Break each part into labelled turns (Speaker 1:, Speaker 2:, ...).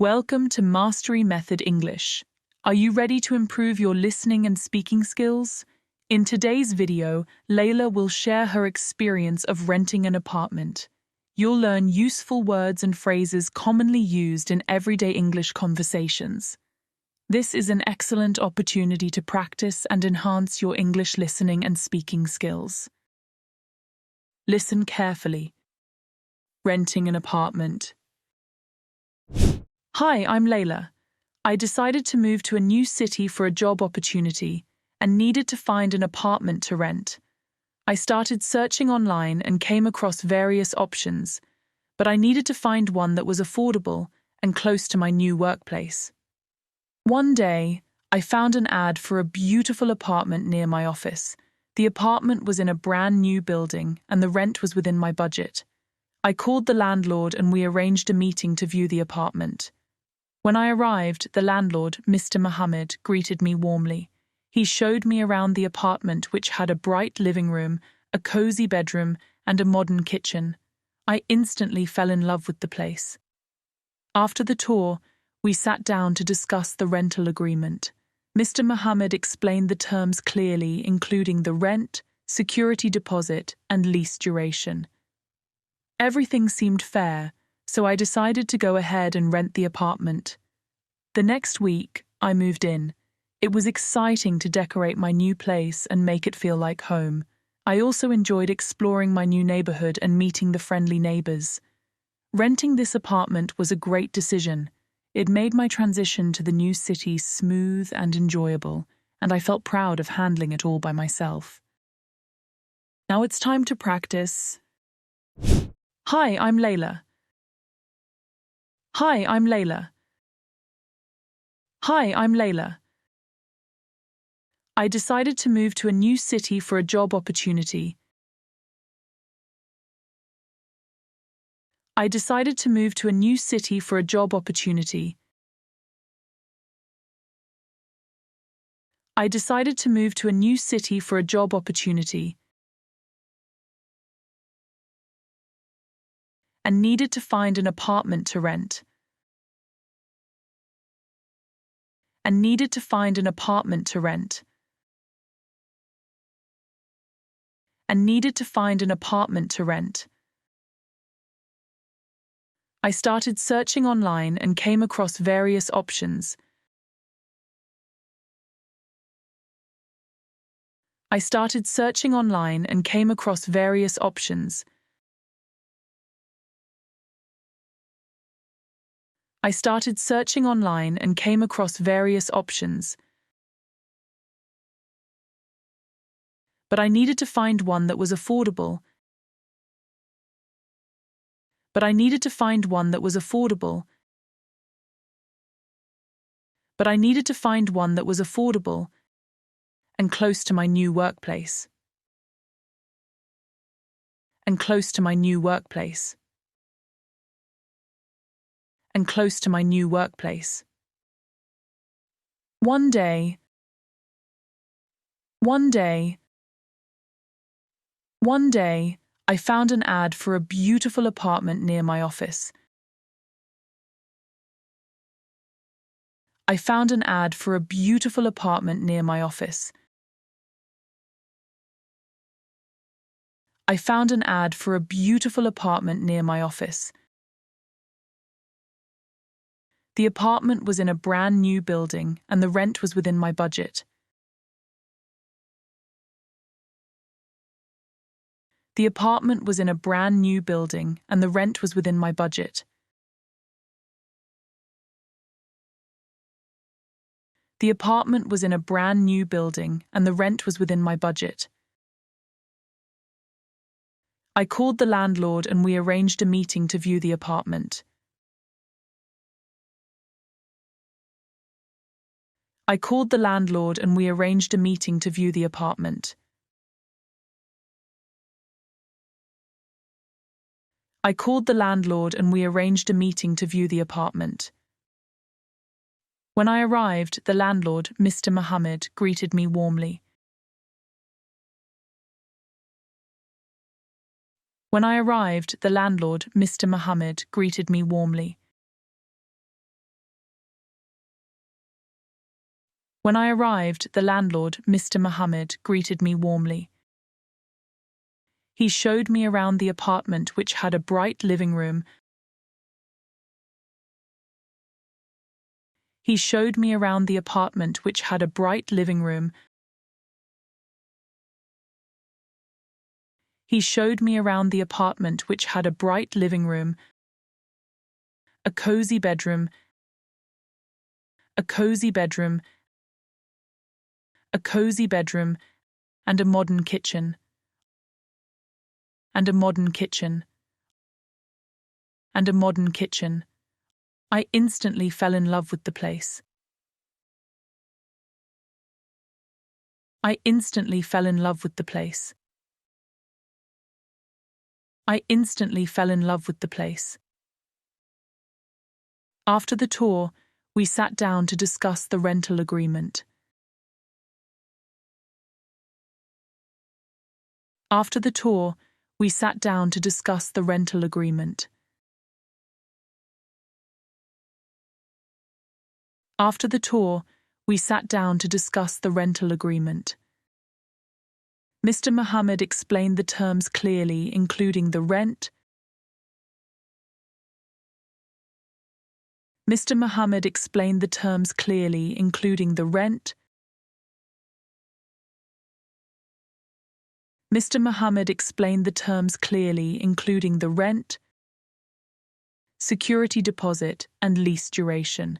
Speaker 1: Welcome to Mastery Method English. Are you ready to improve your listening and speaking skills? In today's video, Laila will share her experience of renting an apartment. You'll learn useful words and phrases commonly used in everyday English conversations. This is an excellent opportunity to practice and enhance your English listening and speaking skills. Listen carefully. Renting an apartment. Hi, I'm Laila. I decided to move to a new city for a job opportunity and needed to find an apartment to rent. I started searching online and came across various options, but I needed to find one that was affordable and close to my new workplace. One day, I found an ad for a beautiful apartment near my office. The apartment was in a brand new building and the rent was within my budget. I called the landlord and we arranged a meeting to view the apartment. When I arrived, the landlord, Mr. Mohammed, greeted me warmly. He showed me around the apartment, which had a bright living room, a cozy bedroom, and a modern kitchen. I instantly fell in love with the place. After the tour, we sat down to discuss the rental agreement. Mr. Mohammed explained the terms clearly, including the rent, security deposit, and lease duration. Everything seemed fair, so I decided to go ahead and rent the apartment. The next week, I moved in. It was exciting to decorate my new place and make it feel like home. I also enjoyed exploring my new neighborhood and meeting the friendly neighbors. Renting this apartment was a great decision. It made my transition to the new city smooth and enjoyable, and I felt proud of handling it all by myself. Now it's time to practice. Hi, I'm Laila. Hi, I'm Laila. Hi, I'm Laila. I decided to move to a new city for a job opportunity. I decided to move to a new city for a job opportunity. I decided to move to a new city for a job opportunity. And needed to find an apartment to rent. And needed to find an apartment to rent. And needed to find an apartment to rent. I started searching online and came across various options. I started searching online and came across various options. I started searching online and came across various options. But I needed to find one that was affordable. But I needed to find one that was affordable. But I needed to find one that was affordable and close to my new workplace. And close to my new workplace. And close to my new workplace. One day, I found an ad for a beautiful apartment near my office. I found an ad for a beautiful apartment near my office. I found an ad for a beautiful apartment near my office. The apartment was in a brand new building and the rent was within my budget. The apartment was in a brand new building and the rent was within my budget. The apartment was in a brand new building and the rent was within my budget. I called the landlord and we arranged a meeting to view the apartment. I called the landlord and we arranged a meeting to view the apartment. I called the landlord and we arranged a meeting to view the apartment. When I arrived, the landlord, Mr. Mohammed, greeted me warmly. When I arrived, the landlord, Mr. Mohammed, greeted me warmly. When I arrived, the landlord, Mr. Mohammed, greeted me warmly. He showed me around the apartment, which had a bright living room. He showed me around the apartment, which had a bright living room. He showed me around the apartment, which had a bright living room, a cozy bedroom, a cozy bedroom, a cozy bedroom, and a modern kitchen, and a modern kitchen, and a modern kitchen. I instantly fell in love with the place. I instantly fell in love with the place. I instantly fell in love with the place. After the tour, we sat down to discuss the rental agreement. After the tour, we sat down to discuss the rental agreement. After the tour, we sat down to discuss the rental agreement. Mr. Mohammed explained the terms clearly, including the rent. Mr. Mohammed explained the terms clearly, including the rent. Mr. Mohammed explained the terms clearly, including the rent, security deposit, and lease duration.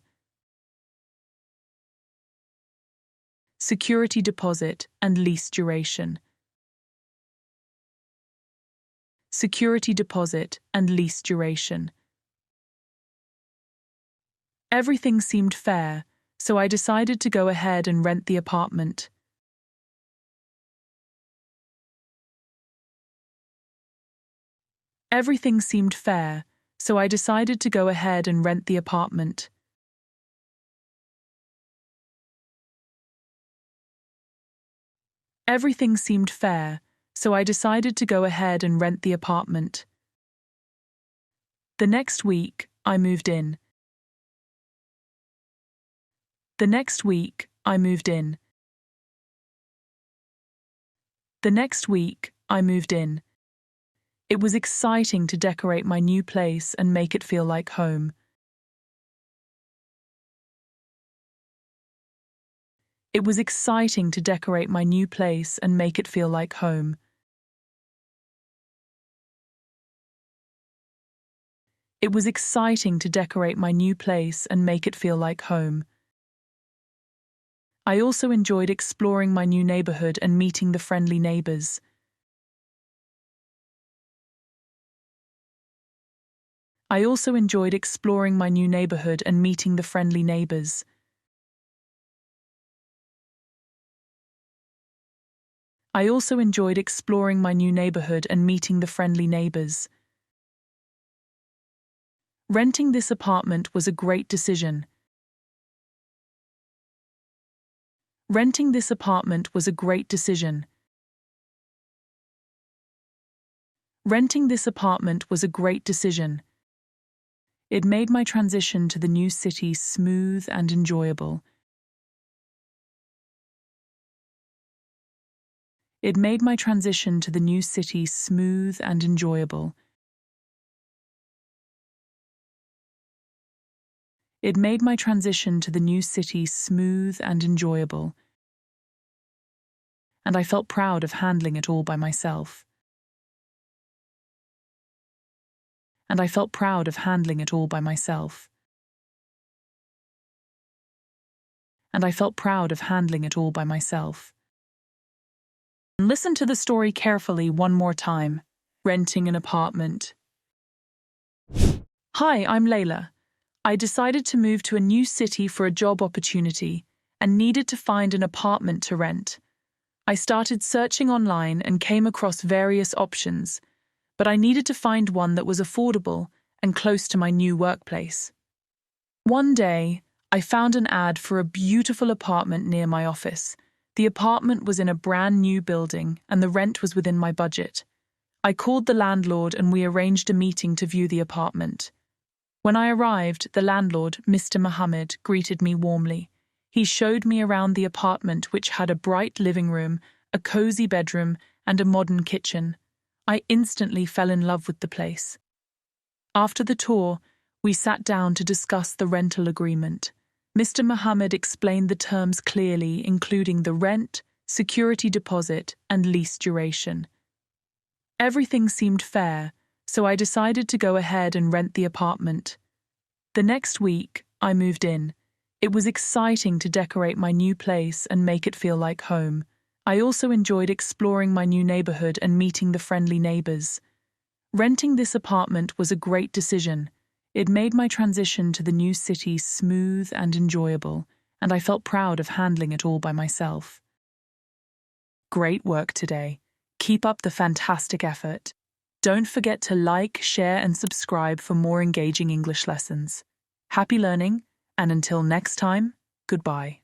Speaker 1: Security deposit and lease duration. Security deposit and lease duration. Everything seemed fair, so I decided to go ahead and rent the apartment. Everything seemed fair, so I decided to go ahead and rent the apartment. Everything seemed fair, so I decided to go ahead and rent the apartment. The next week, I moved in. The next week, I moved in. The next week, I moved in. It was exciting to decorate my new place and make it feel like home. It was exciting to decorate my new place and make it feel like home. It was exciting to decorate my new place and make it feel like home. I also enjoyed exploring my new neighborhood and meeting the friendly neighbors. I also enjoyed exploring my new neighborhood and meeting the friendly neighbors. I also enjoyed exploring my new neighborhood and meeting the friendly neighbors. Renting this apartment was a great decision. Renting this apartment was a great decision. Renting this apartment was a great decision. It made my transition to the new city smooth and enjoyable. It made my transition to the new city smooth and enjoyable. It made my transition to the new city smooth and enjoyable. And I felt proud of handling it all by myself. And I felt proud of handling it all by myself. And I felt proud of handling it all by myself. Listen to the story carefully one more time. Renting an apartment. Hi, I'm Laila. I decided to move to a new city for a job opportunity and needed to find an apartment to rent. I started searching online and came across various options, but I needed to find one that was affordable and close to my new workplace. One day, I found an ad for a beautiful apartment near my office. The apartment was in a brand new building and the rent was within my budget. I called the landlord and we arranged a meeting to view the apartment. When I arrived, the landlord, Mr. Mohammed, greeted me warmly. He showed me around the apartment, which had a bright living room, a cozy bedroom, and a modern kitchen. I instantly fell in love with the place. After the tour, we sat down to discuss the rental agreement. Mr. Mohammed explained the terms clearly, including the rent, security deposit, and lease duration. Everything seemed fair, so I decided to go ahead and rent the apartment. The next week, I moved in. It was exciting to decorate my new place and make it feel like home. I also enjoyed exploring my new neighborhood and meeting the friendly neighbors. Renting this apartment was a great decision. It made my transition to the new city smooth and enjoyable, and I felt proud of handling it all by myself. Great work today. Keep up the fantastic effort. Don't forget to like, share, and subscribe for more engaging English lessons. Happy learning, and until next time, goodbye.